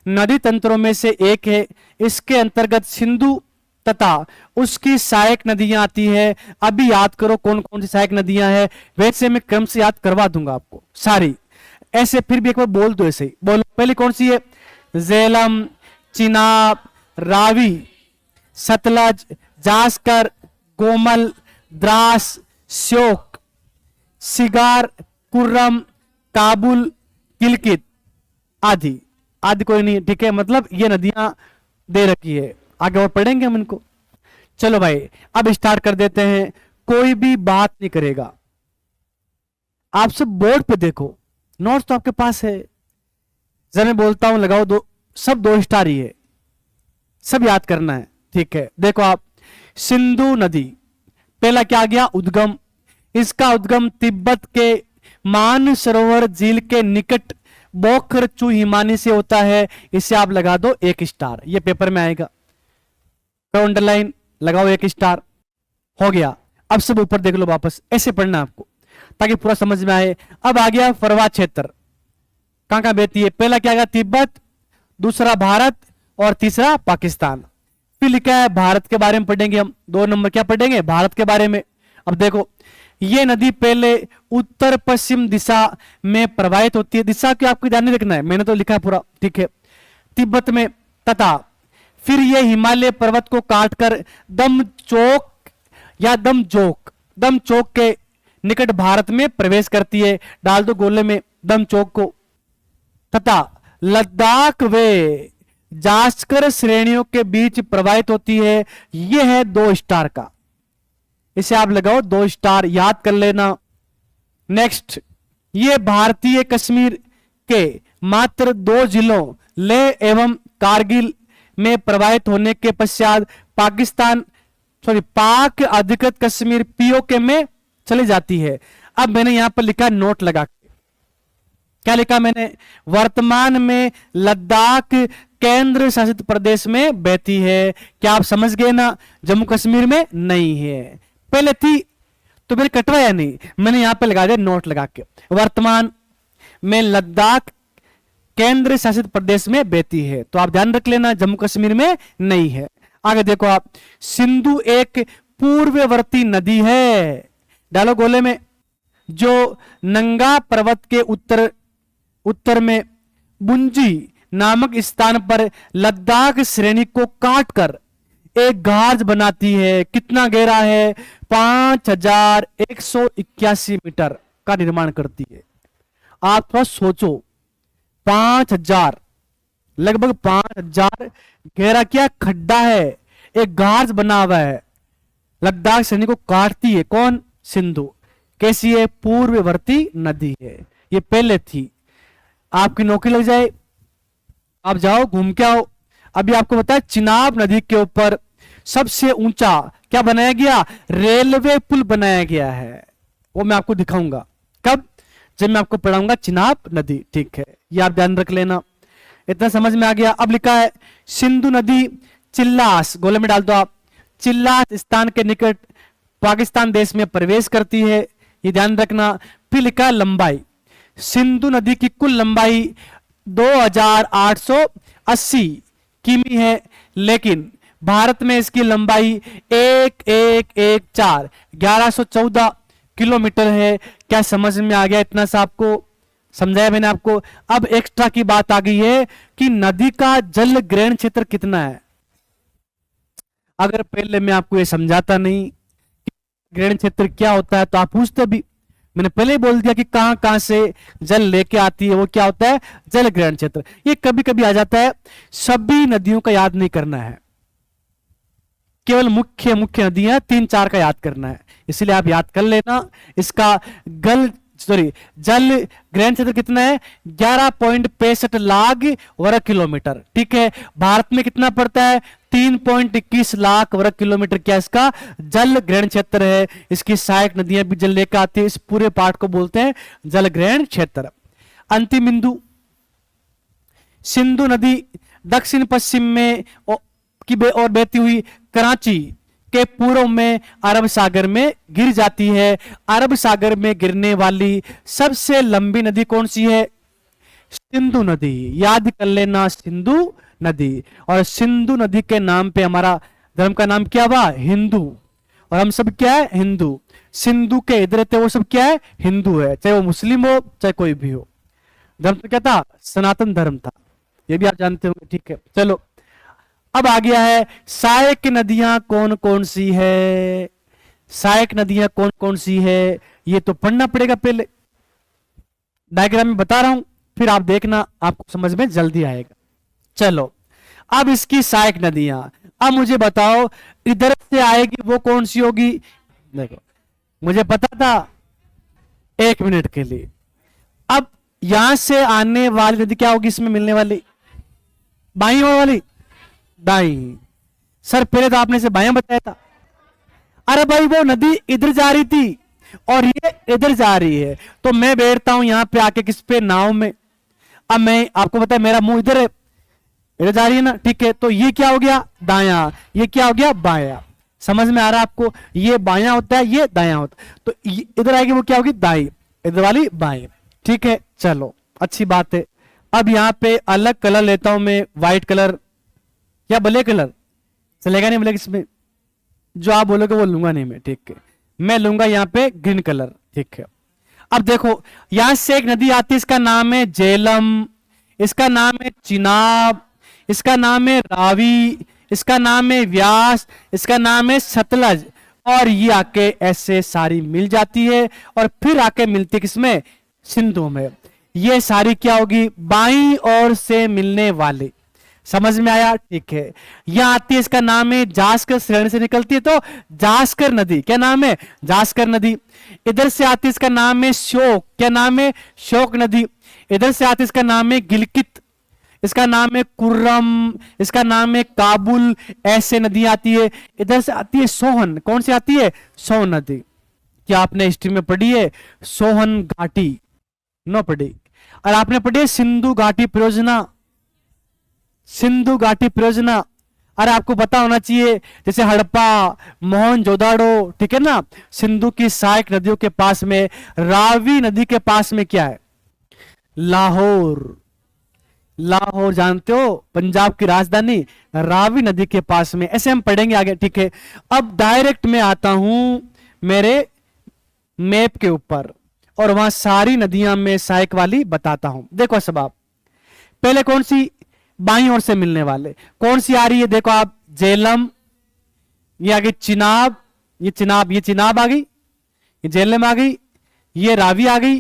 नदी तंत्रों में से एक है। इसके अंतर्गत सिंधु तथा उसकी सहायक नदियां आती है। अभी याद करो कौन कौन सी सहायक नदियां हैं, वैसे मैं क्रम से याद करवा दूंगा आपको सारी। ऐसे फिर भी एक बार बोल दो, ऐसे ही बोलो। पहले कौन सी है, झेलम, चिनाब, रावी, सतलज, जास्कर, गोमल, द्रास, श्योक, सिगार, कुर्रम, काबुल, किलकित आदि। आदि कोई नहीं, ठीक है। मतलब ये नदियां दे रखी है, आगे और पढ़ेंगे हम इनको। चलो भाई अब स्टार्ट कर देते हैं। कोई भी बात नहीं करेगा, आप सब बोर्ड पे देखो, नोट्स तो आपके पास है। जब मैं बोलता हूं लगाओ दो, सब 2 स्टार ही है, सब याद करना है, ठीक है। देखो आप, सिंधु नदी, पहला क्या आ गया, उद्गम। इसका उद्गम तिब्बत के मानसरोवर झील के निकट बोखर चू हिमानी से होता है। इसे आप लगा दो 1 स्टार, ये पेपर में आएगा, तो अंडरलाइन लगाओ 1 स्टार, हो गया। अब सब ऊपर देख लो वापस, ऐसे पढ़ना आपको ताकि पूरा समझ में आए। अब आ गया फरवा क्षेत्र, कहां कहां बहती है। पहला क्या आ गया, तिब्बत, दूसरा भारत, और तीसरा पाकिस्तान। फिर लिखा है भारत के बारे में पढ़ेंगे हम, 2 नंबर क्या पढ़ेंगे, भारत के बारे में। अब देखो ये नदी पहले उत्तर पश्चिम दिशा में प्रवाहित होती है। दिशा की आपको ध्यान नहीं रखना है, मैंने तो लिखा है पूरा, ठीक है। तिब्बत में, तथा फिर ये हिमालय पर्वत को काटकर दमचौक या दमजोक, दमचौक के निकट भारत में प्रवेश करती है, डाल दो गोले में दम चौक को, तथा लद्दाख व जास्कर श्रेणियों के बीच प्रवाहित होती है। यह है 2 स्टार का, इसे आप लगाओ 2 स्टार, याद कर लेना। नेक्स्ट, ये भारतीय कश्मीर के मात्र 2 जिलों लेह एवं कारगिल में प्रवाहित होने के पश्चात पाक अधिकृत कश्मीर पीओके में चली जाती है। अब मैंने यहां पर लिखा नोट लगा के, क्या लिखा मैंने, वर्तमान में लद्दाख केंद्र शासित प्रदेश में बहती है। क्या आप समझ गए ना, जम्मू कश्मीर में नहीं है, पहले थी तो मैंने कटवाया नहीं, मैंने यहां पे लगा दिया नोट लगा के, वर्तमान में लद्दाख केंद्र शासित प्रदेश में बहती है। तो आप ध्यान रख लेना, जम्मू कश्मीर में नहीं है। आगे देखो आप, सिंधु एक पूर्ववर्ती नदी है, डालो गोले में, जो नंगा पर्वत के उत्तर में बुंजी नामक स्थान पर लद्दाख श्रेणी को काटकर एक गाज बनाती है। कितना गहरा है, 5181 मीटर का निर्माण करती है। आप थोड़ा सोचो, 5000 लगभग 5000 गहरा क्या खड्डा है, एक गाज बना हुआ है, लद्दाख श्रेणी को काटती है। कौन, सिंधु। कैसी है, पूर्ववर्ती नदी है, ये पहले थी। आपकी नौकरी लग जाए, आप जाओ घूम के आओ। अभी आपको बताया चिनाब नदी के ऊपर सबसे ऊंचा क्या बनाया गया, रेलवे पुल बनाया गया है, वो मैं आपको दिखाऊंगा कब, जब मैं आपको पढ़ाऊंगा चिनाब नदी, ठीक है, ये आप ध्यान रख लेना। इतना समझ में आ गया। अब लिखा है सिंधु नदी चिल्लास, गोले में डाल दो आप, चिल्लास स्थान के निकट पाकिस्तान देश में प्रवेश करती है, ये ध्यान रखना। फिर लिखा लंबाई, सिंधु नदी की कुल लंबाई 2880 किमी है, लेकिन भारत में इसकी लंबाई 1114 किलोमीटर है। क्या समझ में आ गया, इतना सा आपको समझाया मैंने आपको। अब एक्स्ट्रा की बात आ गई है कि नदी का जल ग्रहण क्षेत्र कितना है। अगर पहले मैं आपको ये समझाता नहीं कि ग्रहण क्षेत्र क्या होता है तो आप पूछते भी, मैंने पहले ही बोल दिया कि कहां कहां से जल लेके आती है, वो क्या होता है, जल ग्रहण क्षेत्र। ये कभी कभी आ जाता है, सभी नदियों का याद नहीं करना है, केवल मुख्य मुख्य नदियां 3-4 का याद करना है, इसलिए आप याद कर लेना। इसका जल ग्रहण क्षेत्र कितना है, 11.65 लाख वर्ग किलोमीटर, ठीक है। भारत में कितना पड़ता है, 3.21 लाख वर्ग किलोमीटर क्या इसका जल ग्रहण क्षेत्र है। इसकी सहायक नदियां भी जल लेकर आती है, इस पूरे पार्ट को बोलते हैं जल ग्रहण क्षेत्र। अंतिम बिंदु, सिंधु नदी दक्षिण पश्चिम में और बहती हुई कराची के पूर्व में अरब सागर में गिर जाती है। अरब सागर में गिरने वाली सबसे लंबी नदी कौन सी है, सिंधु नदी, याद कर लेना, सिंधु नदी। और सिंधु नदी के नाम पे हमारा धर्म का नाम क्या हुआ, हिंदू, और हम सब क्या है, हिंदू। सिंधु के इधर थे वो सब क्या है, हिंदू है, चाहे वो मुस्लिम हो चाहे कोई भी हो। धर्म तो क्या था, सनातन धर्म था, ये भी आप जानते होंगे, ठीक है। चलो अब आ गया है सहायक नदियां कौन कौन सी है, सहायक नदियां कौन कौन सी है, ये तो पढ़ना पड़ेगा, पहले डायग्राम में बता रहा हूं, फिर आप देखना, आपको समझ में जल्दी आएगा। चलो अब इसकी सहायक नदियां, अब मुझे बताओ इधर से आएगी वो कौन सी होगी। देखो मुझे पता था, 1 मिनट के लिए। अब यहां से आने वाली नदी क्या होगी, इसमें मिलने वाली बाई वाली, दाई। सर पहले तो आपने से बाया बताया था। अरे भाई वो नदी इधर जा रही थी और ये इधर जा रही है, तो मैं बैठता हूं यहां पे आके किस पे, नाव में। अब मैं आपको बताया मेरा मुंह इधर है, इधर जा रही है ना, ठीक है। तो ये क्या हो गया, दाया, ये क्या हो गया, बाया। समझ में आ रहा है आपको, ये बाया होता है, ये दाया होता है, तो इधर आएगी वो क्या होगी, दाई, इधर वाली बाएं, ठीक है। चलो अच्छी बात है। अब यहां पे अलग कलर लेता हूं मैं, व्हाइट कलर या ब्लैक कलर, चलेगा नहीं ब्लैक, इसमें जो आप बोलोगे वो लूंगा नहीं मैं, ठीक है। मैं लूंगा यहाँ पे ग्रीन कलर, ठीक है। अब देखो यहां से एक नदी आती है, इसका नाम है झेलम, इसका नाम है चिनाब, इसका नाम है रावी, इसका नाम है व्यास, इसका नाम है सतलज, और ये आके ऐसे सारी मिल जाती है और फिर आके मिलती किसमें, सिंधु में। ये सारी क्या होगी, बाईं ओर से मिलने वाले। समझ में आया, ठीक है। यहां आती है, इसका नाम है जास्कर श्रेणी से निकलती है तो जास्कर नदी, क्या नाम है, जास्कर नदी। इधर से आती है, इसका नाम है शोक, क्या नाम है, शोक नदी। इधर से आती है, इसका नाम है गिलगित, इसका नाम है कुर्रम, इसका नाम है काबुल, ऐसे नदी आती है। इधर से आती है सोहन, कौन सी आती है, सोहन नदी। क्या आपने हिस्ट्री में पढ़ी है सोहन घाटी, नो पढ़ी। और आपने पढ़ी है सिंधु घाटी परियोजना, सिंधु घाटी परियोजना। अरे आपको पता होना चाहिए, जैसे हड़प्पा, मोहनजोदाड़ो, ठीक है ना, सिंधु की सहायक नदियों के पास में, रावी नदी के पास में क्या है, लाहौर। लाहौर जानते हो, पंजाब की राजधानी, रावी नदी के पास में। ऐसे हम पढ़ेंगे आगे, ठीक है। अब डायरेक्ट मैं आता हूं मेरे मैप के ऊपर और वहां सारी नदियां मैं सहायक वाली बताता हूं। देखो सब आप, पहले कौन सी, बाईं ओर से मिलने वाले कौन सी आ रही है, देखो आप, झेलम, ये आगे चिनाब, ये चिनाब, ये चिनाब आ गई, ये झेलम आ गई, ये रावी आ गई,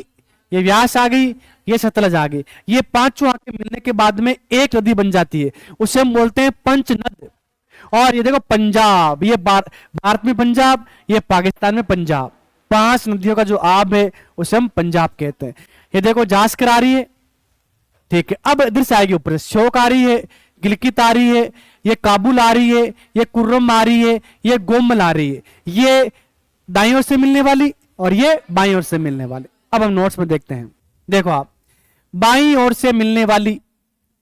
ये व्यास आ गई, ये सतलज आ गई। ये पांचों आके मिलने के बाद में एक नदी बन जाती है, उसे हम बोलते हैं पंचनद। और ये देखो पंजाब, ये भारत में पंजाब, ये पाकिस्तान में पंजाब, 5 नदियों का जो आब है उसे हम पंजाब कहते हैं। ये देखो जास्कर आ रही है, ठीक है। अब इधर से आएगी ऊपर, शोक आ रही है, गिलगित आ रही है, ये काबुल आ रही है, ये कुर्रम आ रही है, ये गोमल आ रही है। ये दाईं ओर से मिलने वाली और ये बाईं ओर से मिलने वाली। अब हम नोट्स में देखते हैं, देखो आप, बाईं ओर से मिलने वाली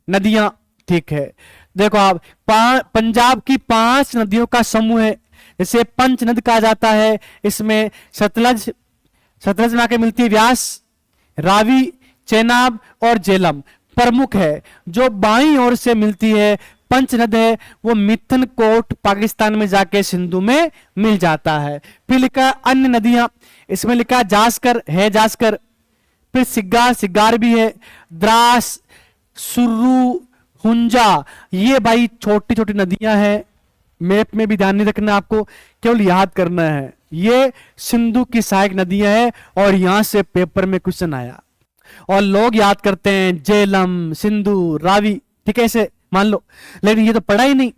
नदियां, ठीक है। देखो आप, पंजाब की 5 नदियों का समूह है, इसे पंच नद कहा जाता है। इसमें सतलज, सतलज में आके मिलती है व्यास, रावी, चेनाब और झेलम प्रमुख है। जो बाईं ओर से मिलती है पंचनद है, वो मिथनकोट पाकिस्तान में जाके सिंधु में मिल जाता है। फिर लिखा अन्य नदियां, इसमें लिखा जास्कर है, जास्कर, फिर सिग्गार, सिग्गार भी है, द्रास, सुर्रू, हुंजा, ये भाई छोटी छोटी नदियां हैं। मैप में भी ध्यान नहीं रखना, आपको केवल याद करना है, ये सिंधु की सहायक नदियां हैं और यहां से पेपर में क्वेश्चन आया और लोग याद करते हैं झेलम, सिंधु, रावी, ठीक है, ऐसे मान लो, लेकिन ये तो पढ़ा ही नहीं।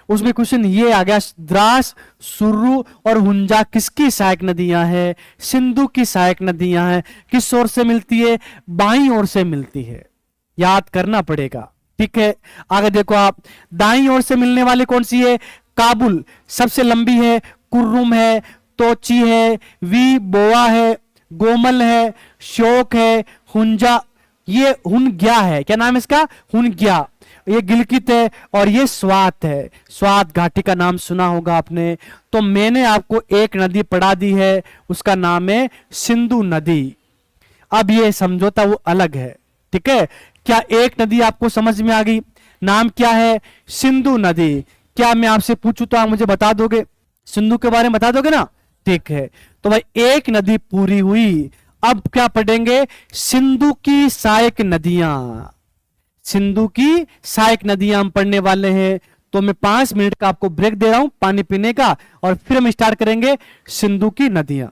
उसमें क्वेश्चन ये आ गया, द्रास, सुर्रू और हुंजा किसकी सहायक नदियां हैं, सिंधु की सहायक नदियां हैं। किस ओर से मिलती है, बाईं ओर से मिलती है, याद करना पड़ेगा, ठीक है। आगे देखो आप, दाईं ओर से मिलने वाली कौन सी है, काबुल सबसे लंबी है, कुर्रुम है, तोची है, वी बोआ है, गोमल है, शोक है, हुंजा, ये हुनग्या है, क्या नाम है इसका, हुनग्या, ये गिलगित है और ये स्वात है। स्वात घाटी का नाम सुना होगा आपने। तो मैंने आपको एक नदी पढ़ा दी है, उसका नाम है सिंधु नदी। अब ये समझौता वो अलग है, ठीक है। क्या एक नदी आपको समझ में आ गई, नाम क्या है, सिंधु नदी। क्या मैं आपसे पूछूं तो आप मुझे बता दोगे, सिंधु के बारे में बता दोगे ना, ठीक है। तो भाई एक नदी पूरी हुई। अब क्या पढ़ेंगे, सिंधु की सहायक नदियां, सिंधु की सहायक नदियां हम पढ़ने वाले हैं। तो मैं 5 मिनट का आपको ब्रेक दे रहा हूं पानी पीने का और फिर हम स्टार्ट करेंगे सिंधु की नदियां।